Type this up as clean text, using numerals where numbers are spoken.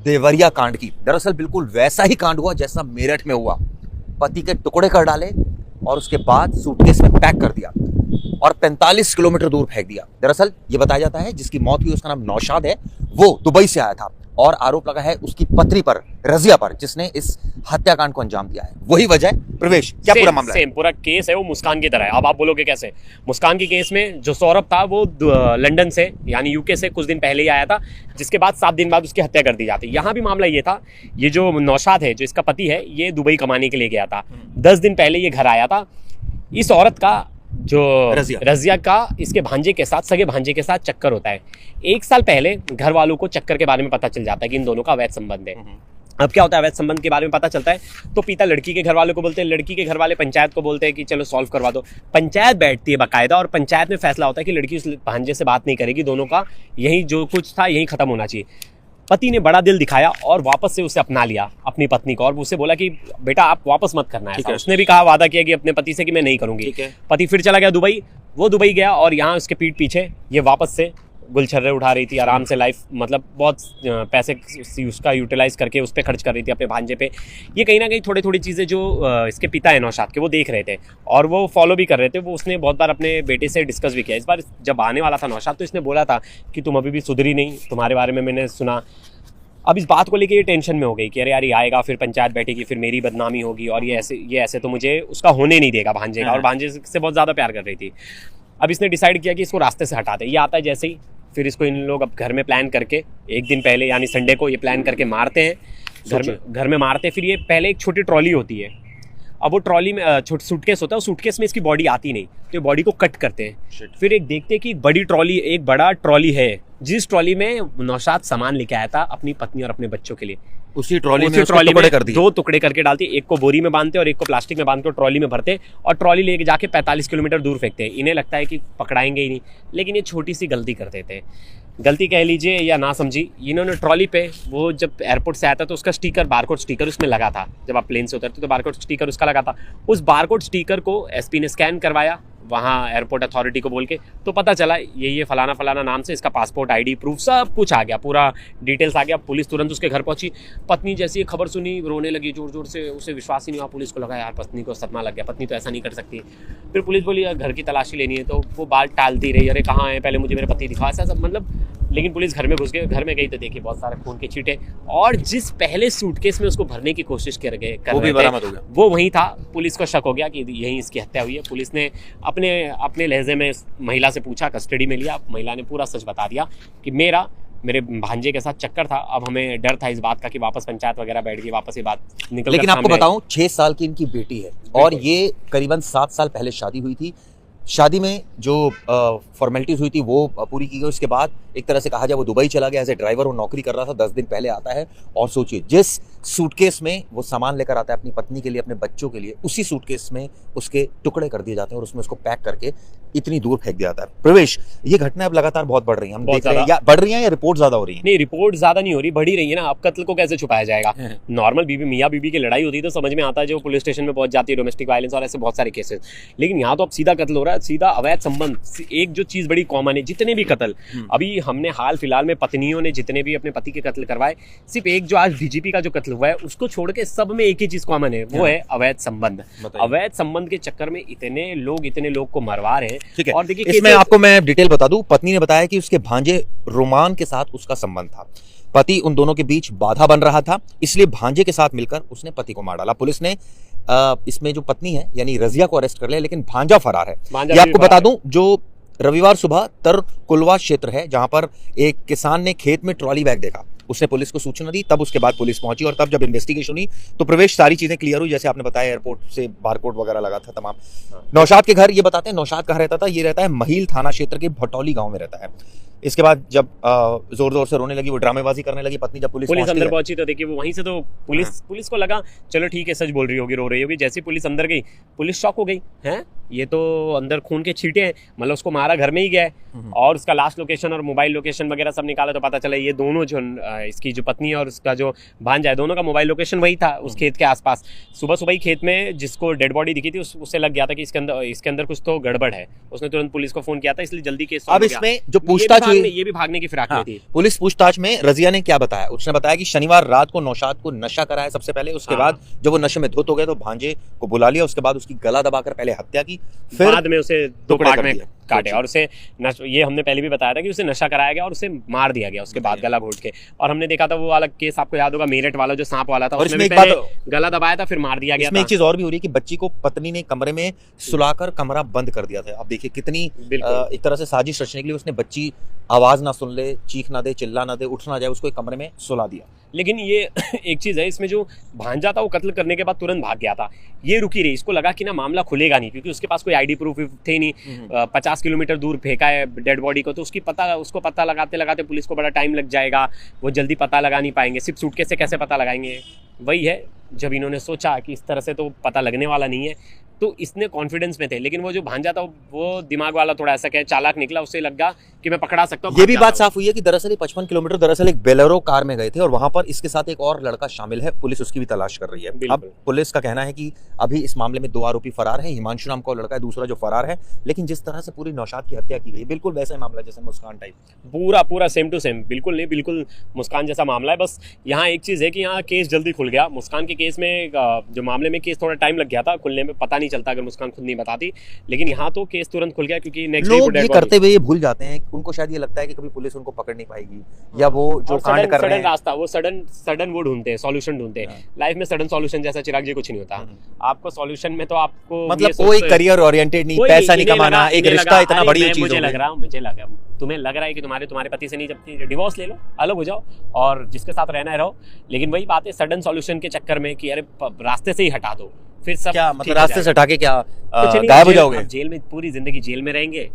देवरिया कांड की। दरअसल बिल्कुल वैसा ही कांड हुआ जैसा मेरठ में हुआ। पति के टुकड़े कर डाले और उसके बाद सूटकेस में पैक कर दिया और 45 किलोमीटर दूर फेंक दिया। दरअसल ये बताया जाता है जिसकी मौत हुई उसका नाम नौशाद है, वो दुबई से आया था और आरोप लगा है उसकी पत्नी पर, रजिया पर, जिसने इस हत्याकांड को अंजाम दिया है। वही वजह है। प्रवेश, क्या पूरा मामला है? पूरा केस है वो मुस्कान की तरह है। अब आप बोलोगे कैसे? मुस्कान की केस में जो सौरभ था वो लंदन से यानी यूके से कुछ दिन पहले ही आया था, जिसके बाद 7 दिन बाद उसकी हत्या कर दी जाती। यहाँ भी मामला ये था, ये जो नौशाद है जो इसका पति है ये दुबई कमाने के लिए गया था। 10 दिन पहले ये घर आया था। इस औरत का जो रजिया का इसके भांजे के साथ, सगे भांजे के साथ चक्कर होता है। 1 साल पहले घर वालों को चक्कर के बारे में पता चल जाता है कि इन दोनों का अवैध संबंध है। अब क्या होता है, अवैध संबंध के बारे में पता चलता है तो पिता लड़की के घर वालों को बोलते हैं, लड़की के घर वाले पंचायत को बोलते हैं कि चलो सॉल्व करवा दो। पंचायत बैठती है बाकायदा और पंचायत में फैसला होता है कि लड़की उस भांजे से बात नहीं करेगी, दोनों का यही जो कुछ था यही खत्म होना चाहिए। पति ने बड़ा दिल दिखाया और वापस से उसे अपना लिया अपनी पत्नी को और उसे बोला कि बेटा आप वापस मत करना है। उसने भी कहा, वादा किया कि अपने पति से कि मैं नहीं करूंगी। पति फिर चला गया दुबई। वो दुबई गया और यहाँ उसके पीठ पीछे ये वापस से गुलछर्रे उठा रही थी आराम से लाइफ, मतलब बहुत पैसे उसका यूटिलाइज करके उस पर खर्च कर रही थी अपने भांजे पे। ये कहीं ना कहीं थोड़ी थोड़ी चीज़ें जो इसके पिता है नौशाद के, वो देख रहे थे और वो फॉलो भी कर रहे थे। वो उसने बहुत बार अपने बेटे से डिस्कस भी किया। इस बार जब आने वाला था नौशाद तो इसने बोला था कि तुम अभी भी सुधरी नहीं, तुम्हारे बारे में मैंने सुना। अब इस बात को लेके ये टेंशन में हो गई कि अरे यार ये आएगा, फिर पंचायत बैठेगी, फिर मेरी बदनामी होगी और ये ऐसे तो मुझे उसका होने नहीं देगा भांजे का, और भांजे से बहुत ज़्यादा प्यार कर रही थी। अब इसने डिसाइड किया कि इसको रास्ते से हटा दे। ये आता है जैसे ही, फिर इसको इन लोग अब घर में प्लान करके 1 दिन पहले यानी संडे को ये प्लान करके मारते हैं, घर में मारते हैं। फिर ये पहले एक छोटी ट्रॉली होती है, अब वो ट्रॉली में सूटकेस होता है, उस सूटकेस में इसकी बॉडी आती नहीं तो बॉडी को कट करते हैं। फिर एक देखते हैं कि एक बड़ा ट्रॉली है जिस ट्रॉली में नौशाद सामान लेके आया था अपनी पत्नी और अपने बच्चों के लिए। उसी ट्रॉली में दो टुकड़े करके डालते, एक को बोरी में बांधते और एक को प्लास्टिक में बांध के ट्रॉली में भरते और ट्रॉली लेके जाके 45 किलोमीटर दूर फेंकते हैं। इन्हें लगता है कि पकड़ाएंगे ही नहीं, लेकिन ये छोटी सी गलती कर देते हैं। गलती कह लीजिए या ना समझी। इन्होंने ट्रॉली पे, वो जब एयरपोर्ट से आया था तो उसका स्टिकर, बारकोड स्टिकर उसमें लगा था। जब आप प्लेन से उतरते तो बारकोड स्टिकर उसका लगा था। उस बारकोड स्टिकर को एसपी ने स्कैन करवाया वहाँ एयरपोर्ट अथॉरिटी को बोल के, तो पता चला ये फलाना नाम से इसका पासपोर्ट, आईडी प्रूफ सब कुछ आ गया, पूरा डिटेल्स आ गया। पुलिस तुरंत उसके घर पहुंची। पत्नी जैसी ये खबर सुनी रोने लगी जोर जोर से, उसे विश्वास ही नहीं हुआ। पुलिस को लगा यार पत्नी को सदमा लग गया, पत्नी तो ऐसा नहीं कर सकती। फिर पुलिस बोली यार घर की तलाशी लेनी है, तो वो बात टालती रही, अरे कहाँ है, पहले मुझे मेरे पति दिखा, ऐसा सब मतलब। लेकिन पुलिस घर में घुस गई, घर में गई तो देखी बहुत सारे खून के छींटे और जिस पहले सूटकेस में उसको भरने की कोशिश कर रहे थे वो वहीं था। पुलिस को शक हो गया कि यहीं इसकी हत्या हुई है। पुलिस ने अपने लहजे में महिला से पूछा, कस्टडी में लिया। महिला ने पूरा सच बता दिया कि मेरे भांजे के साथ चक्कर था। अब हमें डर था इस बात का कि वापस पंचायत वगैरह बैठ गई, वापस ये बात निकल। लेकिन आपको बताऊं 6 साल की इनकी बेटी है और ये करीबन 7 साल पहले शादी हुई थी। शादी में जो फॉर्मेलिटीज हुई थी वो पूरी की गई। उसके बाद एक तरह से कहा जाए वो दुबई चला गया, एज ए ड्राइवर वो नौकरी कर रहा था। 10 दिन पहले आता है और सोचिए जिस सूटकेस में वो सामान लेकर आता है अपनी पत्नी के लिए, अपने बच्चों के लिए, उसी सूटकेस में उसके टुकड़े कर दिए जाते हैं और उसमें उसको पैक करके इतनी दूर फेंक दिया जाता है। प्रवेश, ये घटना अब लगातार बहुत बढ़ रही है, हम देख रहे हैं। या बढ़ रही है या रिपोर्ट ज्यादा हो रही है? नहीं, रिपोर्ट ज्यादा नहीं हो रही, बढ़ी रही है ना। अब कत्ल को कैसे छुपाया जाएगा? नॉर्मल मियाँ बीबी की लड़ाई होती है तो समझ में आता है, जो पुलिस स्टेशन में पहुंच जाती है, डोमेस्टिक वायलेंस और ऐसे बहुत सारे केसेस। लेकिन यहाँ तो अब सीधा कत्ल हो रहा है, सीधा अवैध संबंध। एक जो चीज बड़ी कॉमन है, जितने भी कत्ल अभी हमने हाल फिलहाल में पत्नियों ने जितने भी अपने पति के कत्ल करवाए, सिर्फ एक जो आज डीजीपी का जो कत्ल हुआ है उसको छोड़ के सब में एक ही चीज कॉमन है, वो है अवैध संबंध। अवैध संबंध के चक्कर में इतने लोग को मरवा रहे हैं। और देखिए इसमें आपको मैं डिटेल बता दूं, पत्नी ने बताया कि उसके भांजे रोमान के साथ उसका संबंध था। पति उन दोनों के बीच बाधा बन रहा था, इसलिए भांजे के साथ मिलकर उसने पति को मार डाला। पुलिस ने इसमें जो पत्नी है यानी रजिया को अरेस्ट कर लिया, लेकिन भांजा फरार है। ये आपको बता दूं, जो रविवार सुबह तरकुलवा क्षेत्र है जहां पर एक किसान ने खेत में ट्रॉली बैग देखा, उसने पुलिस को सूचना दी, तब उसके बाद पुलिस पहुंची और तब जब इन्वेस्टिगेशन हुई तो प्रवेश सारी चीजें क्लियर हुई। जैसे आपने बताया एयरपोर्ट से बारकोड वगैरह लगा था तमाम। नौशाद के घर, ये बताते हैं नौशाद कहाँ रहता था, ये रहता है महिल थाना क्षेत्र के भटौली गांव में रहता है। इसके बाद जब जोर जोर से रोने लगी, वो ड्रामेबाजी करने लगी पत्नी, जब पुलिस अंदर पहुंची तो देखिए वो वहीं से तो पुलिस को लगा चलो ठीक है सच बोल रही होगी, रो रही होगी। जैसे पुलिस अंदर गई, पुलिस शॉक हो गई, हैं ये तो अंदर खून के छींटे हैं, मतलब उसको मारा घर में ही गया है। और उसका लास्ट लोकेशन और मोबाइल लोकेशन वगैरह सब निकाला तो पता चला ये दोनों जो इसकी जो पत्नी है और उसका जो भांजा है, दोनों का मोबाइल लोकेशन वही था उस खेत के आसपास। सुबह सुबह ही खेत में जिसको डेड बॉडी दिखी थी उससे लग गया था कि इसके अंदर कुछ तो गड़बड़ है। उसने तुरंत पुलिस को फोन किया था, इसलिए जल्दी केस अब इसमें जो पूछताछ हुई, ये भी भागने की फिराक में थी। पुलिस पूछताछ में रजिया ने क्या बताया, उसने बताया कि शनिवार रात को नौशाद को नशा कराया सबसे पहले, उसके बाद जब वो नशे में धुत हो गए तो भांजे को बुला लिया, उसके बाद उसकी गला दबाकर पहले हत्या की, फिर बाद में उसे दो पार्ट में काटे और उसे ये हमने पहले भी बताया था कि उसे नशा कराया गया और उसे मार दिया गया उसके बाद गला घोट के। और हमने देखा था वो वाला केस, आपको याद होगा मेरठ वाला जो सांप वाला था, और उसमें पहले गला दबाया था फिर मार दिया गया। इसमें एक चीज और भी हो रही है कि बच्ची को पत्नी ने कमरे में सुलाकर कमरा बंद कर दिया था। अब देखिए कितनी एक तरह से साजिश रचने के लिए उसने बच्ची आवाज ना सुन ले, चीख ना दे, चिल्ला ना दे, उठ ना जाए, उसको एक कमरे में सुला दिया। लेकिन ये एक चीज है इसमें, जो भांजा था वो कत्ल करने के बाद तुरंत भाग गया था, ये रुकी रही, इसको लगा कि ना मामला खुलेगा नहीं क्योंकि उसके पास कोई आईडी प्रूफ थे नहीं। 50 किलोमीटर दूर फेंका है डेड बॉडी को, तो उसको पता लगाते लगाते पुलिस को बड़ा टाइम लग जाएगा, वो जल्दी पता लगा नहीं पाएंगे। सिर्फ सूटकेस से कैसे पता लगाएंगे? वही है, जब इन्होंने सोचा कि इस तरह से तो पता लगने वाला नहीं है तो इसने कॉन्फिडेंस में थे। लेकिन वो जो भांजा था वो दिमाग वाला थोड़ा ऐसा कहे चालाक निकला, उससे लगा कि मैं पकड़ा सकता हूँ। ये भी बात साफ हुई है कि दरअसल ये 55 किलोमीटर दरअसल एक बेलेरो कार में गए थे और वहां पर इसके साथ एक और लड़का शामिल है, पुलिस उसकी भी तलाश कर रही है। अब पुलिस का कहना है कि अभी इस मामले में 2 आरोपी फरार है, हिमांशु नाम का लड़का है दूसरा जो फरार है। लेकिन जिस तरह से पूरी नौशाद की हत्या की गई बिल्कुल वैसा ही मामला जैसे मुस्कान टाइप, पूरा सेम टू सेम, बिल्कुल नहीं, बिल्कुल मुस्कान जैसा मामला है। बस यहाँ एक चीज है कि यहाँ केस जल्दी खुल गया। मुस्कान के केस में जो मामले में केस थोड़ा टाइम लग गया था खुलने में, पता नहीं चलता अगर मुस्कान खुद नहीं बताती, लेकिन यहाँ तो केस तुरंत खुल गया क्योंकि नेक्स्ट डे लोग ये करते हुए ये भूल जाते हैं, उनको शायद ये लगता है कि कभी पुलिस उनको पकड़ नहीं पाएगी या वो जो कांड कर रहे हैं रास्ता वो सडन वो ढूंढते हैं, सॉल्यूशन ढूंढते हैं। लाइफ में सडन सॉल्यूशन जैसा चिराग जी कुछ नहीं होता। आपको सॉल्यूशन में तो आपको मतलब कोई करियर ओरिएंटेड नहीं, पैसा नहीं कमाना, एक रिश्ता इतना बड़ी चीज। मुझे लग रहा तुम्हें लग रहा है कि तुम्हारे पति से नहीं, जब डिवोर्स ले लो, अलग हो जाओ और जिसके साथ रहना है रहो। लेकिन वही बात है, सडन सॉल्यूशन के चक्कर में कि अरे रास्ते से ही हटा दो, फिर सब क्या मतलब रास्ते से हटा के क्या गायब हो जाओगे? जेल में पूरी जिंदगी जेल में रहेंगे